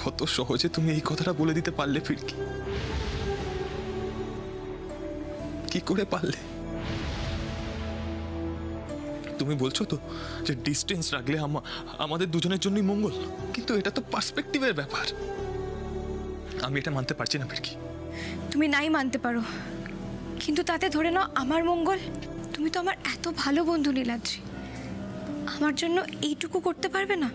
কত সহজে তুমি এই কথাটা বলে দিতে পারলে ফিরকি? কি করে পারলে? তুমি বলছো তো যে ডিস্টেন্স রাখলে আমাদের দুজনের জন্যই মঙ্গল, কিন্তু এটা তো পার্সপেক্টিভের ব্যাপার। আমি এটা মানতে পারছি না ফিরকি। তুমি নাই মানতে পারো, কিন্তু তাতে ধরে নাও আমার মঙ্গল। তুমি তো আমার এত ভালো বন্ধু নীলাদ্রি, আমার জন্য এইটুকু করতে পারবে না?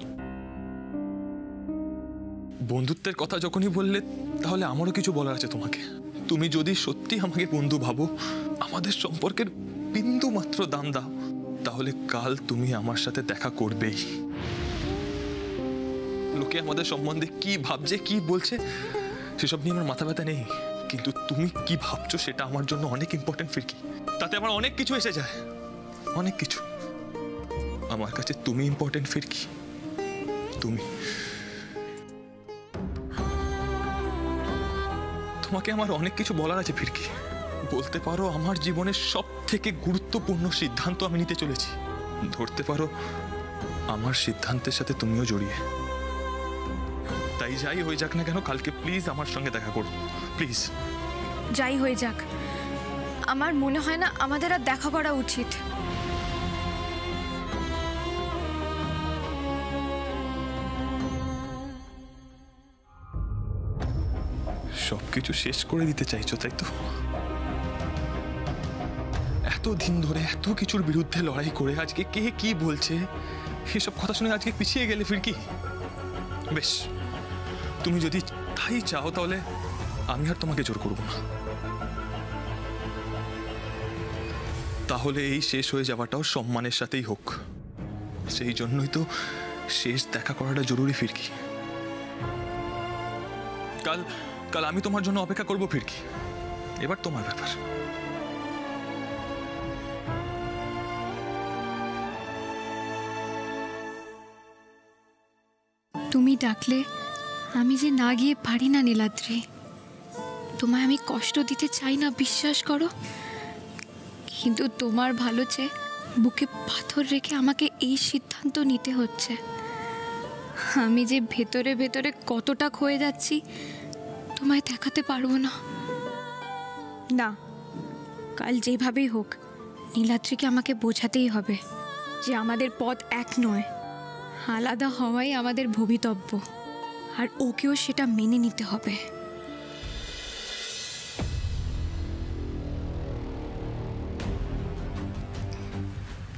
বন্ধুত্বের কথা যখনই বললে, তাহলে আমারও কিছু বলার আছে তোমাকে। তুমি যদি সত্যি আমাকে বন্ধু ভাবো, আমাদের সম্পর্কের বিন্দু মাত্র দাম দাও, তাহলে কাল তুমি আমার সাথে দেখা করবেই। লোকে আমাদের সম্বন্ধে কি ভাবছে, কি বলছে, সেসব নিয়ে আমার মাথা ব্যথা নেই, কিন্তু তুমি কি ভাবছো সেটা আমার জন্য অনেক ইম্পর্টেন্ট ফিরকি। তাতে আমার অনেক কিছু এসে যায়, অনেক কিছু। আমার কাছে তুমি ইম্পর্টেন্ট ফিরকি, তুমি। তোমাকে আমার অনেক কিছু বলার আছে ফিরকি। বলতে পারো আমার জীবনের সব থেকে গুরুত্বপূর্ণ সিদ্ধান্ত আমি নিতে চলেছি। ধরতে পারো আমার সিদ্ধান্তের সাথে তুমিও জড়িয়ে। তাই যাই হয়ে যাক না কেন, কালকে প্লিজ আমার সঙ্গে দেখা করো, প্লিজ। যাই হয়ে যাক, আমার মনে হয় না আমাদের আর দেখা করা উচিত। সবকিছু শেষ করে দিতে চাইছো, তাই তো? এতদিন ধরে এত কিছুর বিরুদ্ধে লড়াই করে আজকে কে কি বলছে এসব কথা শুনে আজকে পিছিয়ে গেলে ফিরকি? বেশ, তুমি যদি তাই চাও তাহলে আমি আর তোমাকে জোর করব না। তাহলে এই শেষ হয়ে যাওয়াটাও সম্মানের সাথেই হোক। সেই জন্যই তো শেষ দেখা করাটা জরুরি ফিরকি। কাল আমি তোমার জন্য অপেক্ষা করব ফিরকি। এবার তোমার ব্যাপার। তুমি ডাকলে আমি যে না গিয়ে পারি না নীলাদ্রি। তোমায় আমি কষ্ট দিতে চাই না, বিশ্বাস করো, কিন্তু তোমার ভালো চেয়ে বুকে পাথর রেখে আমাকে এই সিদ্ধান্ত নিতে হচ্ছে। আমি যে ভেতরে ভেতরে কতটা ক্ষয়ে যাচ্ছি তোমায় দেখাতে পারবো না। না, কাল যেভাবেই হোক নীলাদ্রিকে আমাকে বোঝাতেই হবে যে আমাদের পথ এক নয়, আলাদা হওয়াই আমাদের ভবিতব্য, আর ওকেও সেটা মেনে নিতে হবে।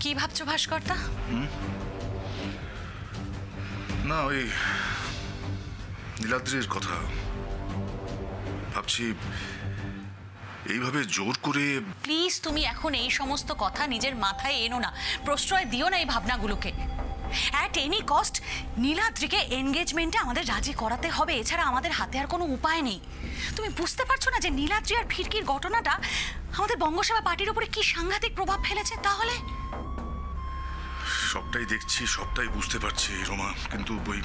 কি ভাবছো ভাস্করদা? না, ওই নীলাদ্রির কথা ভাবছি। এইভাবে জোর করে প্লিজ তুমি এখন এই সমস্ত কথা নিজের মাথায় এনো না, প্রশ্রয় দিও না এই ভাবনাগুলোকে। অ্যাট এনি কস্ট নীলাদ্রিকে এনগেজমেন্টে আমাদের রাজি করাতে হবে, এছাড়া আমাদের হাতে আর কোনো উপায় নেই। তুমি বুঝতে পারছো না যে নীলাদ্রি আর ফিরকির ঘটনাটা আমাদের বঙ্গসেবা পার্টির উপরে কি সাংঘাতিক প্রভাব ফেলেছে? তাহলে সবটাই দেখছি, সবটাই বুঝতে পারছি রোমা, কিন্তু ওই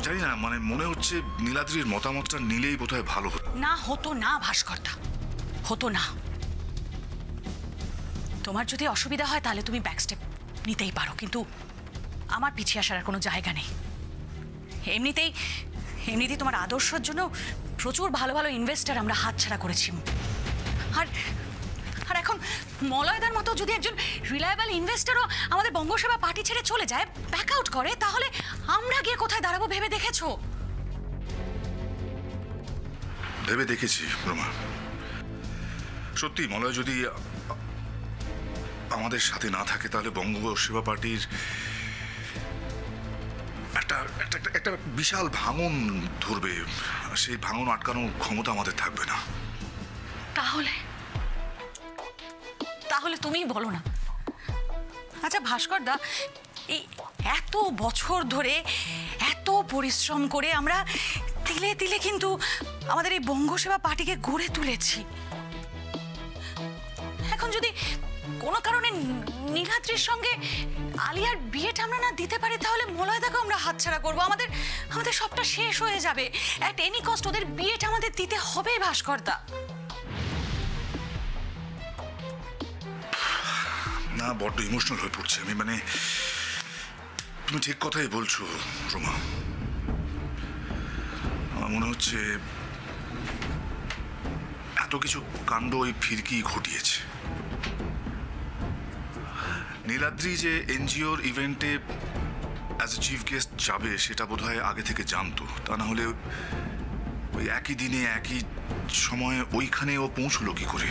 জানি না, মানে মনে হচ্ছে নীলাদ্রির মতামতটা নিলেই বোধহয় ভালো হতো। না, হতো না ভাস্করদা, হতো না। তোমার যদি অসুবিধা হয় তাহলে তুমি ব্যাকস্টেপ নিতেই পারো, কিন্তু আমার পিছিয়ে আসার আর কোনো জায়গা নেই। এমনিতেই তোমার আদর্শের জন্য প্রচুর ভালো ভালো ইনভেস্টার আমরা হাতছাড়া করেছি, আর এখন মলয়দার মতো যদি একজন রিলায়েবল ইনভেস্টরও আমাদের বঙ্গসেবা পার্টি ছেড়ে চলে যায়, ব্যাক আউট করে, তাহলে আমরা গিয়ে কোথায় দাঁড়াবো ভেবে দেখেছো? ভেবে দেখেছি রোমা, সত্যি মলয় যদি আমাদের সাথে না থাকে তাহলে বঙ্গসেবা পার্টির একটা বিশাল ভাঙন ধরবে। সেই ভাঙন আটকানোর ক্ষমতা আমাদের থাকবে না। তাহলে তুমিই বলো না। আচ্ছা ভাস্করদা, এই এত বছর ধরে এত পরিশ্রম করে আমরা তিলে তিলে কিন্তু আমাদের এই বঙ্গসেবা পার্টিকে গড়ে তুলেছি। এখন যদি কোনো কারণে নীলাদ্রির সঙ্গে আলিয়ার বিয়েটা আমরা না দিতে পারি, তাহলে মলয়দাকে আমরা হাতছাড়া করবো, আমাদের সবটা শেষ হয়ে যাবে। অ্যাট এনি কস্ট ওদের বিয়েটা আমাদের দিতে হবে ভাস্করদা। না, বড্ড ইমোশনাল হয়ে পড়ছে আমি। মানে তুমি ঠিক কথাই বলছো রোমা। আমার মনে হচ্ছে এত কিছু কাণ্ড ওই ফিরকি ঘটিয়েছে। নীলাদ্রি যে এনজিওর ইভেন্টে অ্যাজ এ চিফ গেস্ট যাবে সেটা বোধহয় আগে থেকে জানতো, তা না হলে ওই একই দিনে একই সময়ে ওইখানে ও পৌঁছলো কি করে?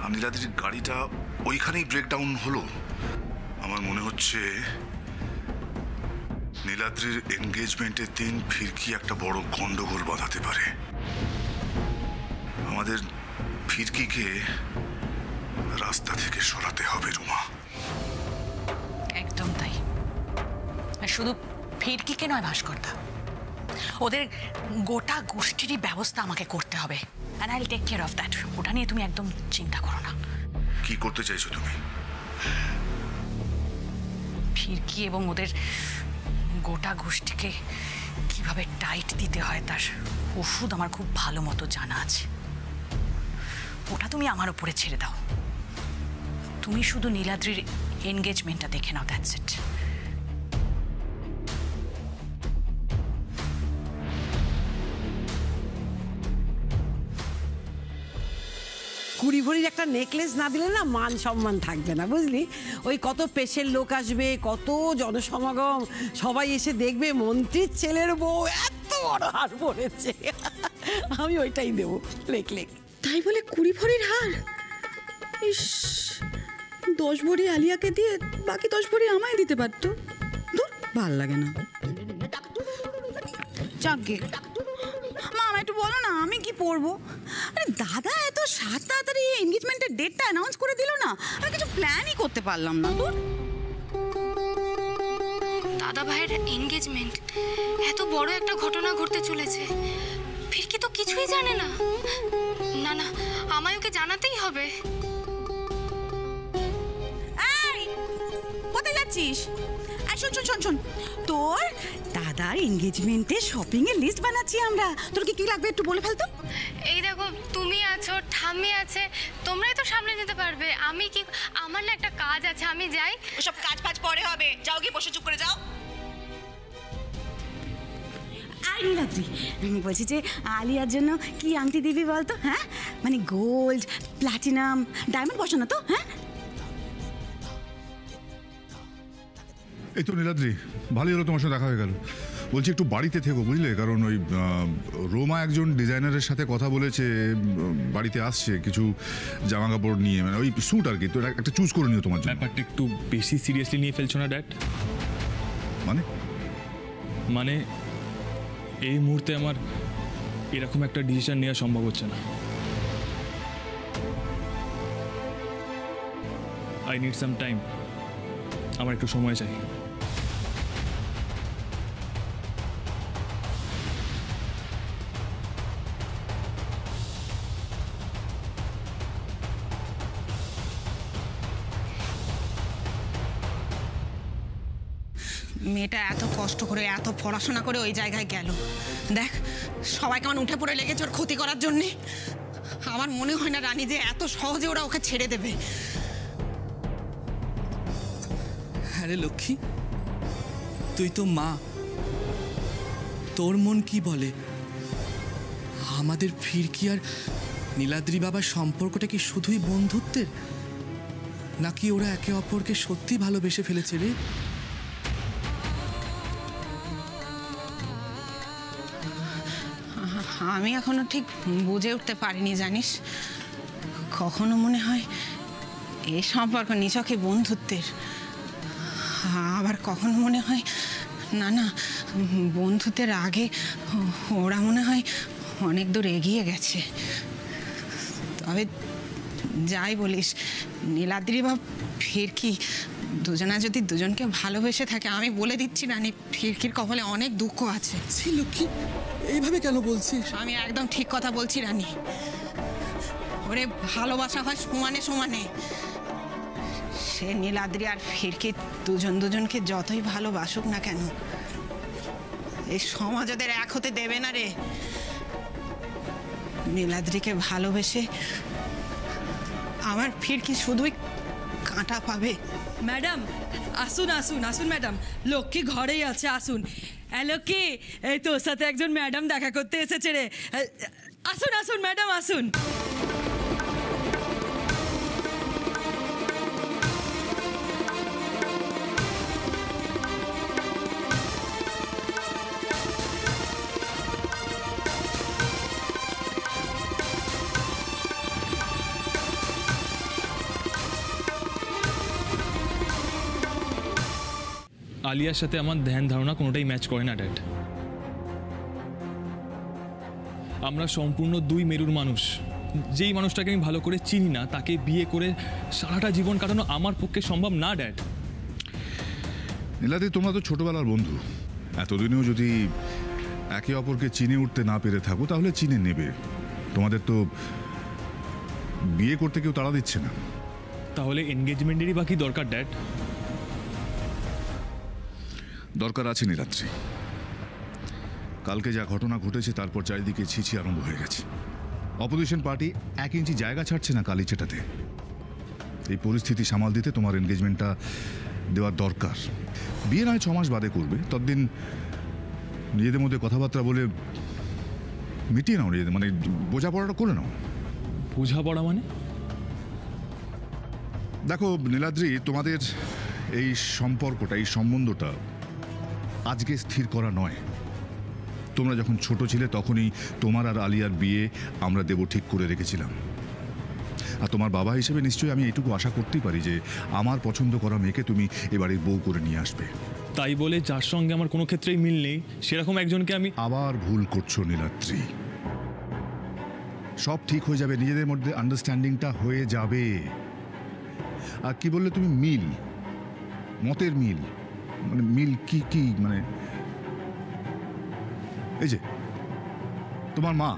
আর নীলাদ্রির গাড়িটা ওইখানেই ব্রেকডাউন হলো। আমার মনে হচ্ছে নীলাদ্রির এনগেজমেন্টের দিন ফিরকি একটা বড় গন্ডগোল বাঁধাতে পারে। আমাদের ফিরকিকে রাস্তা থেকে সরাতে হবে রুমা। একদম তাই। আর শুধু ফিরকিকে নয় ভাস্করদা, ওদের গোটা গোষ্ঠীরই ব্যবস্থা আমাকে করতে হবে। And I will take care of that. ওটা নিয়ে তুমি একদম চিন্তা করো না। কি করতে চাইছো তুমি? ফিরকি এবং ওদের গোটা গোষ্ঠীকে কিভাবে টাইট দিতে হয় তার ওষুধ আমার খুব ভালো মতো জানা আছে। ওটা তুমি আমার উপরে ছেড়ে দাও। তুমি শুধু নীলাদ্রির এনগেজমেন্টটা দেখে নাও, দ্যাটস ইট। কুড়ি ভরির একটা নেকলেস না দিলে না মান সম্মান থাকবে না, বুঝলি? ওই কত পেশের লোক আসবে, কত জনসমাগম, সবাই এসে দেখবে মন্ত্রীর ছেলের বউ এত বড় হার পড়েছে। আমি ওইটাই দেবো, লেখ লেখ। তাই বলে 20 ভরির হার? ইস, 10 ভরি আলিয়াকে দিয়ে বাকি 10 ভরি আমায় দিতে পারতো। দূর, ভাল লাগে না। যাকে মা, আমায় একটু বলো না আমি কি পরবো? আরে দাদা এত তাড়াতাড়ি এনগেজমেন্টের ডেটটা অ্যানাউন্স করে দিল না, আমি কিছু প্ল্যানই করতে পারলাম না। দূর। দাদা ভাইয়ের এনগেজমেন্ট, এত বড় একটা ঘটনা ঘটতে চলেছে, ফিরকি তো কিছুই জানে না। না না, আমায় ওকে জানাতেই হবে। এই, কোথায় যাচ্ছিস? শোন শোন শোন শোন, তোর দাদার এনগেজমেন্টে শপিং এর লিস্ট বানাচ্ছি আমরা। তোর কি কি লাগবে একটু বলে ফেল তো। এই দেখো, তুমি আছো, ঠাম্মি আছে, তোমরাই তো সামনে যেতে পারবে। আমি কি, আমার না একটা কাজ আছে, আমি যাই। ওসব কাজ ফাজ পরে হবে, যাও গিয়ে বসে চুপ করে যাও। আই নীলাদ্রি, বলছি যে আলিয়ার জন্য কি আংটি দিবি বলতো? হ্যাঁ, মানে গোল্ড, প্লাটিনাম, ডায়মন্ড বসানো তো? হ্যাঁ, এই তো নীলাদ্রি, ভালোই হলো তোমার সাথে দেখা হয়ে গেল। বলছি একটু বাড়িতে থেকো, বুঝলে, কারণ ওই রোমা একজন ডিজাইনারের সাথে কথা বলেছে, বাড়িতে আসছে কিছু জামা কাপড় নিয়ে, মানে ওই স্যুট আর কি। তো একটা চুজ করে নিও তোমার জন্য। ব্যাপারটা একটু বেশি সিরিয়াসলি নিয়ে ফেলছো না ড্যাড? মানে এই মুহূর্তে আমার এরকম একটা ডিসিশন নেওয়া সম্ভব হচ্ছে না। আই নিড সাম টাইম, আমার একটু সময় চাই। মেয়েটা এত কষ্ট করে এত পড়াশোনা করে ওই জায়গায় গেল, দেখ সবাই কেমন উঠে পড়ে লেগেছে ওর ক্ষতি করার জন্যে। আমার মনে হয় না রানী যে এত সহজে ওরা ওকে ছেড়ে দেবে। আরে লক্ষ্মী, তুই তো মা, তোর মন কি বলে? আমাদের ফিরকি আর নীলাদ্রি বাবার সম্পর্কটা কি শুধুই বন্ধুত্বের, নাকি ওরা একে অপরকে সত্যি ভালোবেসে ফেলেছে রে? আমি এখনো ঠিক বুঝে উঠতে পারিনি জানিস। কখনো মনে হয় এই সম্পর্ক নিছকে বন্ধুত্বের, আবার কখনো মনে হয় না না, বন্ধুত্বের আগে ওরা মনে হয় অনেক দূর এগিয়ে গেছে। তবে যাই বলিস, নীলাদ্রি বা ফিরকি দুজনা যদি দুজনকে ভালোবেসে থাকে, আমি বলে দিচ্ছি রানী, ফিরকির কপালে অনেক দুঃখ আছে। লক্ষ্মী, এইভাবে কেন বলছিস? আমি একদম ঠিক কথা বলছি রানী। ওরে ভালোবাসা হয় সমানে সমানে। সে নীলাদ্রি আর ফিরকি দুজন দুজনকে যতই ভালোবাসুক না কেন, এই সমাজ ওদের এক হতে দেবে না রে। নীলাদ্রিকে ভালোবেসে আমার ফিরকি শুধুই কাঁটা পাবে। ম্যাডাম আসুন আসুন আসুন ম্যাডাম, লক্ষ্মী ঘরেই আছে, আসুন। লক্ষ্মী, এই তোর সাথে একজন ম্যাডাম দেখা করতে এসেছে রে। আসুন আসুন ম্যাডাম আসুন। আলিয়ার সাথে আমার ধ্যান ধারণা কোনোটাই ম্যাচ করে না ড্যাড। আমরা সম্পূর্ণ দুই মেরুর মানুষ। যেই মানুষটাকে আমি ভালো করে চিনি না তাকে বিয়ে করে সারাটা জীবন কাটানো আমার পক্ষে সম্ভব না ড্যাড। নীলাদ্রি, তোমরা তো ছোটবেলার বন্ধু। এতদিনেও যদি একে অপরকে চিনে উঠতে না পেরে থাকো তাহলে চিনে নেবে। তোমাদের তো বিয়ে করতে কেউ তাড়া দিচ্ছে না। তাহলে এনগেজমেন্টেরই বাকি দরকার ড্যাড? দরকার আছে নীলাদ্রি। কালকে যা ঘটনা ঘটেছে তারপর চারিদিকে ছিছি আরম্ভ হয়ে গেছে। অপোজিশন পার্টি 1 ইঞ্চি জায়গা ছাড়ছে না কালি চেটাতে। এই পরিস্থিতি সামাল দিতে তোমার এনগেজমেন্টটা দেওয়ার দরকার। বিয়ে নয় 6 মাস বাদে করবে, ততদিন নিজেদের মধ্যে কথাবার্তা বলে মিটিয়ে নাও, নিজেদের মানে বোঝাপড়াটা করে নাও। বোঝাপড়া মানে? দেখো নীলাদ্রি, তোমাদের এই সম্পর্কটা, এই সম্বন্ধটা আজকে স্থির করা নয়। তোমরা যখন ছোট ছিলে তখনই তোমার আর আলিয়ার বিয়ে আমরা দেব ঠিক করে রেখেছিলাম। আর তোমার বাবা হিসেবে নিশ্চয়ই আমি এইটুকু আশা করতেই পারি যে আমার পছন্দ করা মেয়েকে তুমি এবারে বউ করে নিয়ে আসবে। তাই বলে যার সঙ্গে আমার কোনো ক্ষেত্রেই মিল নেই সেরকম একজনকে আমি... আবার ভুল করছো নীলাদ্রি। সব ঠিক হয়ে যাবে, নিজেদের মধ্যে আন্ডারস্ট্যান্ডিংটা হয়ে যাবে। আর কি বললে তুমি? মিল, মতের মিল? মানে মিল কি কি মানে? এই যে তোমার মা,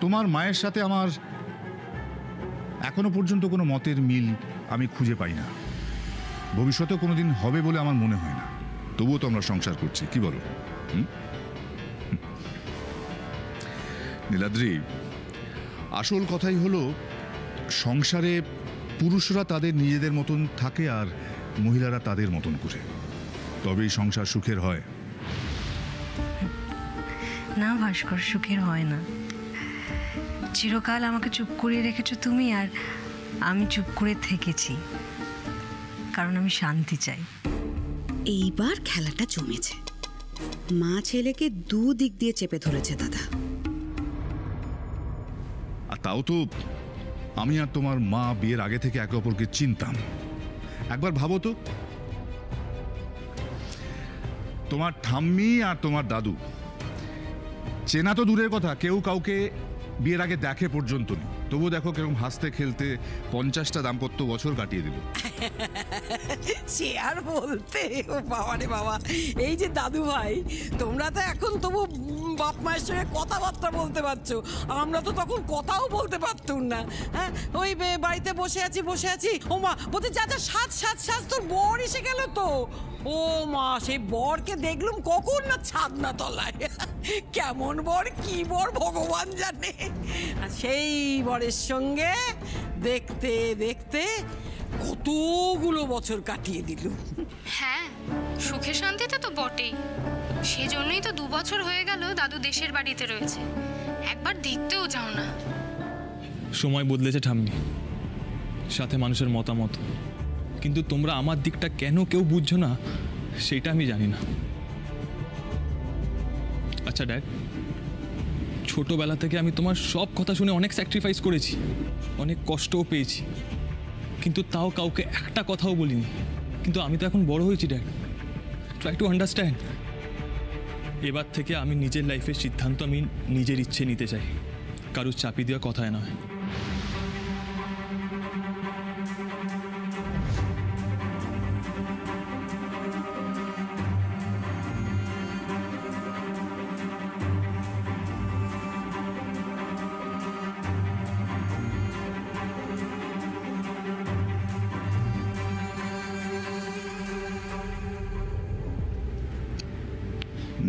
তোমার মায়ের সাথে আমার এখনো পর্যন্ত কোনো মতের মিল আমি খুঁজে পাই না। ভবিষ্যতেও কোনোদিন হবে বলে আমার মনে হয় না। তবুও তো আমরা সংসার করছি, কি বলো? নীলাদ্রি, আসল কথাই হলো সংসারে পুরুষরা তাদের নিজেদের মতন থাকে আর মহিলারা তাদের মতন করে, তবেই সংসার সুখের হয়। না ভাস্কর, সুখের হয় না। চিরকাল আমাকে চুপ করিয়ে রেখেছো তুমি, আর আমি চুপ করে থেকেছি কারণ আমি শান্তি চাই। এইবার খেলাটা জমেছে। মা ছেলেকে দুদিক দিয়ে চেপে ধরেছে দাদা। আর তাও তো আমি আর তোমার মা বিয়ের আগে থেকে একে অপরকে চিনতাম। একবার ভাবো তো, তোমার ঠাম্মি আর তোমার দাদু চেনা তো দূরের কথা, কেউ কাউকে বিয়ের আগে দেখে পর্যন্ত নেই। তবু দেখো কিরকম হাসতে খেলতে 50টা দাম্পত্য বছর কাটিয়ে দিল। সে আর বলতে, ও বাবা রে বাবা, এই যে দাদু ভাই, তোমরা তো এখন তবু বাপ মায়ের সঙ্গে কথাবার্তা বলতে পারছো, আমরা তো তখন কথাও বলতে পারতুম না। হ্যাঁ, ওই বাড়িতে বসে আছি, ও মা বলতে যা যা সাজ তোর বর এসে গেল তো। ও মা, সেই বরকে দেখলুম কখন না ছাদনা তলায়। কেমন বর, কি বর ভগবান জানে। আর সেই বরের সঙ্গে দেখতে দেখতে কতগুলো বছর কাটিয়ে দিল। হ্যাঁ, সুখে শান্তিতে তো বটেই। সেজন্যই তো 2 বছর হয়ে গেল দাদু দেশের বাড়িতে রয়েছে, একবার দেখতেও যাও না। সময় বদলেছে ঠাম্মি, সাথে মানুষের মতামত, কিন্তু তোমরা আমার দিকটা কেন কেউ বুঝছো না সেটা আমি জানি না। আচ্ছা ড্যাড, ছোটবেলা থেকে আমি তোমার সব কথা শুনে অনেক স্যাক্রিফাইস করেছি, অনেক কষ্টও পেয়েছি, কিন্তু তাও কাউকে একটা কথাও বলিনি। কিন্তু আমি তো এখন বড় হয়েছি ড্যাড, ট্রাই টু আন্ডারস্ট্যান্ড। এবার থেকে আমি নিজের লাইফের সিদ্ধান্ত আমি নিজের ইচ্ছে নিতে চাই, কারোর চাপি দেওয়া কথায় নয়।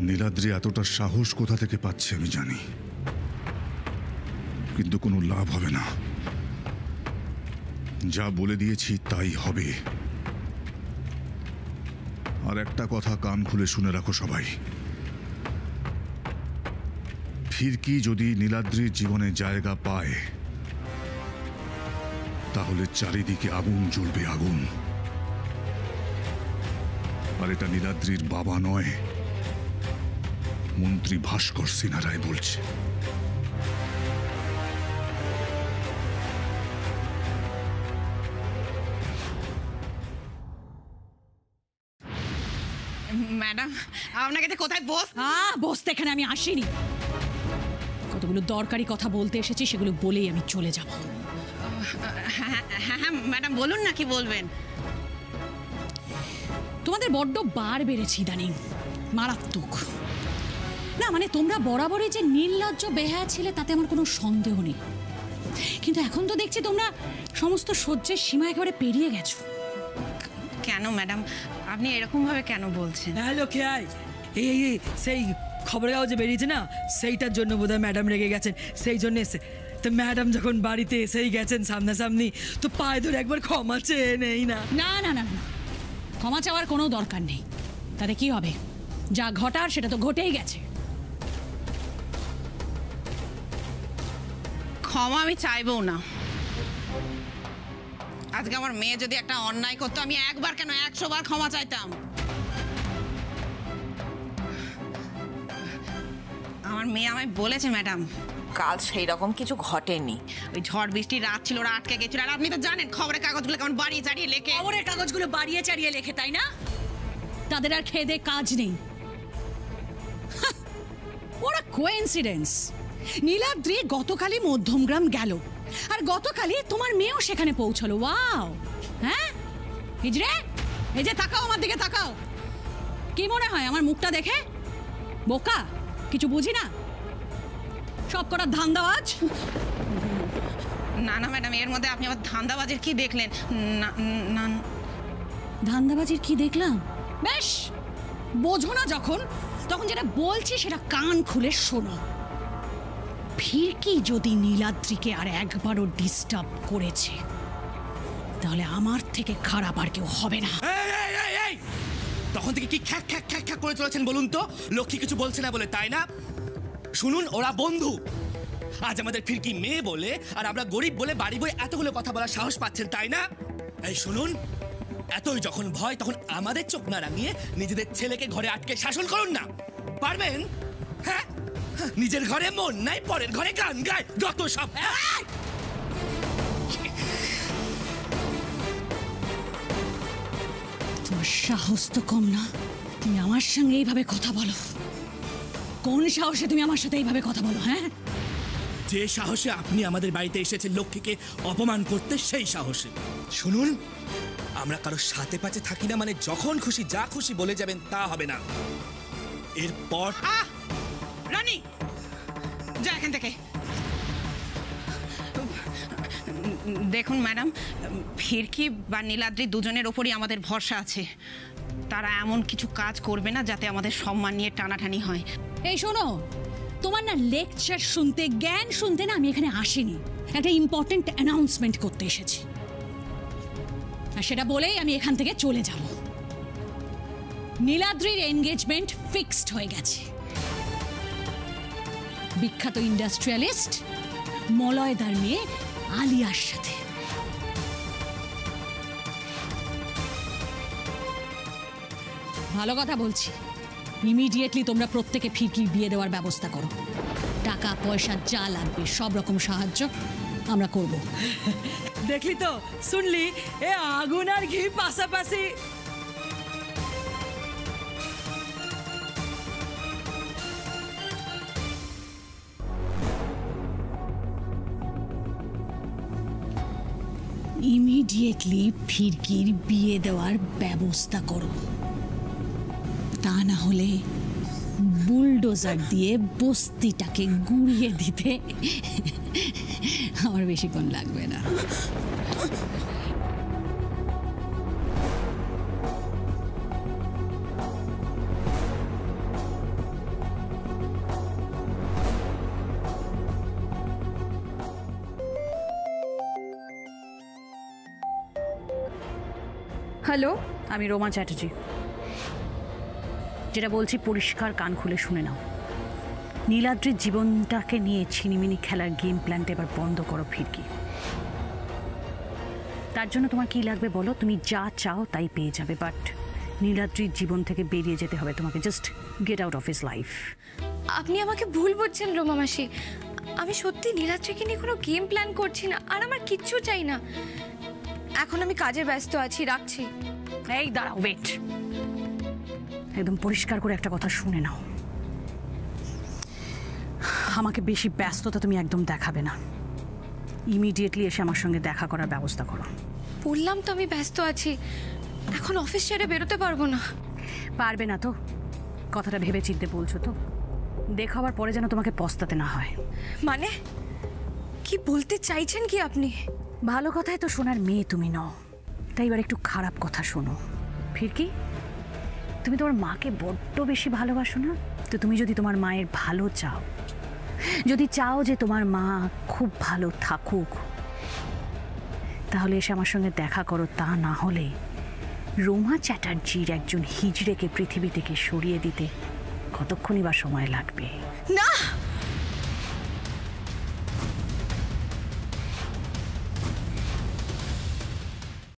নীলাদ্রি এতটা সাহস কোথা থেকে পাচ্ছে আমি জানি, কিন্তু কোনো লাভ হবে না। যা বলে দিয়েছি তাই হবে। আর একটা কথা কান খুলে শুনে রাখো সবাই, ফিরকি যদি নীলাদ্রির জীবনে জায়গা পায় তাহলে চারিদিকে আগুন জ্বলবে, আগুন। আর এটা নীলাদ্রির বাবা নয়, মন্ত্রী ভাস্কর সিনহা রায় বলছে। ম্যাডাম আপনাকে তো কোথায় বসতে এখানে আমি আসিনি, কতগুলো দরকারি কথা বলতে এসেছি, সেগুলো বলেই আমি চলে যাব। হ্যাঁ হ্যাঁ ম্যাডাম বলুন না, কি বলবেন? তোমাদের বড্ড বার বেড়েছে ইদানিং, মারাত্মক। না মানে তোমরা বরাবরই যে নির্লজ্জ বেহায়া ছিলে তাতে আমার কোনো সন্দেহ নেই, কিন্তু এখন তো দেখছি তোমরা সমস্ত সহ্যের সীমা একেবারে পেরিয়ে গেছো। কেন ম্যাডাম আপনি এরকম ভাবে কেন বলছেন? হ্যালো কে আয়, এই সেই খবরের কাগজে বেরিয়েছে না, সেইটার জন্য বোধহয় ম্যাডাম রেগে গেছেন, সেই জন্য এসে তো ম্যাডাম যখন বাড়িতে এসেই গেছেন সামনাসামনি, তো পায়ে ধরে একবার ক্ষমা চেয়ে নেই না? না না না না, ক্ষমা চাওয়ার কোনো দরকার নেই। তাতে কি হবে, যা ঘটার সেটা তো ঘটেই গেছে। ক্ষমা আমি চাইবো না। আজকে আমার মেয়ে যদি একটা অন্যায় করতো, আমি একবার কেন 100 বার ক্ষমা চাইতাম। আমার মেয়ে আমায় বলেছে ম্যাডাম কাল সেই রকম কিছু ঘটেনি, ওই ঝড় বৃষ্টির রাত ছিল, ওরা আটকে গেছিল। আর আপনি তো জানেন খবরের কাগজগুলো কেমন বাড়িয়ে চাড়িয়ে লেখে। খবরের কাগজগুলো বাড়িয়ে চাড়িয়ে লেখে, তাই না? তাদের আর খেয়ে দে কাজ নেই। ওরা কোইন্সিডেন্স। নীলাদ্রি গতকালই মধ্যমগ্রাম গেল, আর গতকালই তোমার মেয়েও সেখানে পৌঁছলো। ওয়াও! হ্যাঁ হিজড়ে, এই যে তাকাও আমার দিকে, তাকাও। কি মনে হয় আমার মুখটা দেখে? বোকা, কিছু বুঝি না, সব কটা ধান্দাবাজ। না না ম্যাডাম, এর মধ্যে আপনি আবার ধান্দাবাজের কি দেখলেন? না না, ধান্দাবাজির কি দেখলাম? বেশ, বোঝো না যখন, তখন যেটা বলছি সেটা কান খুলে শোনো। ফিরকি যদি নীলাদ্রিকে আর একবারও ডিস্টার্ব করেছে, তাহলে আমার থেকে খারাপ আর কেউ হবে না। তখন থেকে কি খ্যাক খ্যাক খ্যাক খ্যাক করে চলেছেন বলুন তো? লক্ষ্মী কিছু বলছে না বলে, তাই না? শুনুন, ওরা বন্ধু। আজ আমাদের ফিরকি মেয়ে বলে আর আমরা গরিব বলে বাড়ি বই এতগুলো কথা বলার সাহস পাচ্ছেন, তাই না? এই শুনুন, এতই যখন ভয় তখন আমাদের চোখ না রাঙিয়ে নিজেদের ছেলেকে ঘরে আটকে শাসন করুন না। পারবেন? হ্যাঁ, নিজের ঘরে মন নাই, পরের ঘরে গান গায়, যত সব। তোমার সাহস তো কম না, তুমি আমার সঙ্গে এইভাবে কথা বলো? কোন সাহসে তুমি আমার সাথে এইভাবে কথা বলো? হ্যাঁ, যে সাহসে আপনি আমাদের বাড়িতে এসেছেন লক্ষ্মীকে অপমান করতে, সেই সাহসে। শুনুন, আমরা কারো সাথে পাচে থাকি না, মানে যখন খুশি যা খুশি বলে যাবেন তা হবে না। এরপর রানী যা এখান থেকে। দেখুন ম্যাডাম, ফিরকি বা নীলাদ্রি দুজনের ওপরই আমাদের ভরসা আছে। তারা এমন কিছু কাজ করবে না যাতে আমাদের সম্মান নিয়ে টানাটানি হয়। এই শোনো, তোমার না লেকচার শুনতে, জ্ঞান শুনতে না আমি এখানে আসিনি, একটা ইম্পর্টেন্ট অ্যানাউন্সমেন্ট করতে এসেছি। আর সেটা বলেই আমি এখান থেকে চলে যাব। নীলাদ্রির এনগেজমেন্ট ফিক্সড হয়ে গেছে বিখ্যাত ইন্ডাস্ট্রিয়ালিস্ট মলয়দার মেয়ে আলিয়ার সাথে। ভালো কথা বলছি, ইমিডিয়েটলি তোমরা প্রত্যেকে ফিরকির বিয়ে দেওয়ার ব্যবস্থা করো। টাকা পয়সা যা লাগবে সব রকম সাহায্য আমরা করব। দেখলি তো, শুনলি, এ আগুন আর ঘি পাশাপাশি। ইমিডিয়েটলি ফিরকির বিয়ে দেওয়ার ব্যবস্থা করো, তা না হলে বুলডোজার দিয়ে বস্তিটাকে গুঁড়িয়ে দিতে আমার বেশিক্ষণ লাগবে না। হ্যালো, আমি রোমা চ্যাটার্জি। যেটা বলছি পরিষ্কার কান খুলে শুনে নাও। নীলাদ্রির জীবনটাকে নিয়ে ছিনিমিনি খেলার গেম প্ল্যানটা এবার বন্ধ করো ফিরকি। তার জন্য তোমার কি লাগবে বলো, তুমি যা চাও তাই পেয়ে যাবে, বাট নীলাদ্রির জীবন থেকে বেরিয়ে যেতে হবে তোমাকে। Just get out of his life. আপনি আমাকে ভুল বুঝছেন রোমা মাসি। আমি সত্যি নীলাদ্রিকে নিয়ে কোনো গেম প্ল্যান করছি না, আর আমার কিচ্ছু চাই না। এখন আমি কাজে ব্যস্ত আছি, রাখছি। এই দাঁড়াও, ওয়েট। একদম পরিষ্কার করে একটা কথা শুনে নাও। আমাকে বেশি ব্যস্ততা তুমি একদম দেখাবে না। ইমিডিয়েটলি এসে আমার সঙ্গে দেখা করার ব্যবস্থা করো। বললাম তো আমি ব্যস্ত আছি, এখন অফিস ছেড়ে বেরোতে পারবো না। পারবে না তো? কথাটা ভেবে চিন্তে বলছো তো? দেখা হওয়ার পরে যেন তোমাকে পস্তাতে না হয়। মানে কি বলতে চাইছেন কি আপনি? ভালো কথাই তো শোনার মেয়ে তুমি নও, তাই এবার একটু খারাপ কথা শোনো। ফিরকি, তুমি তোমার মাকে বড্ড বেশি ভালোবাসো না? তো তুমি যদি তোমার মায়ের ভালো চাও, যদি চাও যে তোমার মা খুব ভালো থাকুক, তাহলে এসে আমার সঙ্গে দেখা করো। তা না হলে রোমা চ্যাটার্জির একজন হিজড়েকে পৃথিবী থেকে সরিয়ে দিতে কতক্ষণই বা সময় লাগবে? না।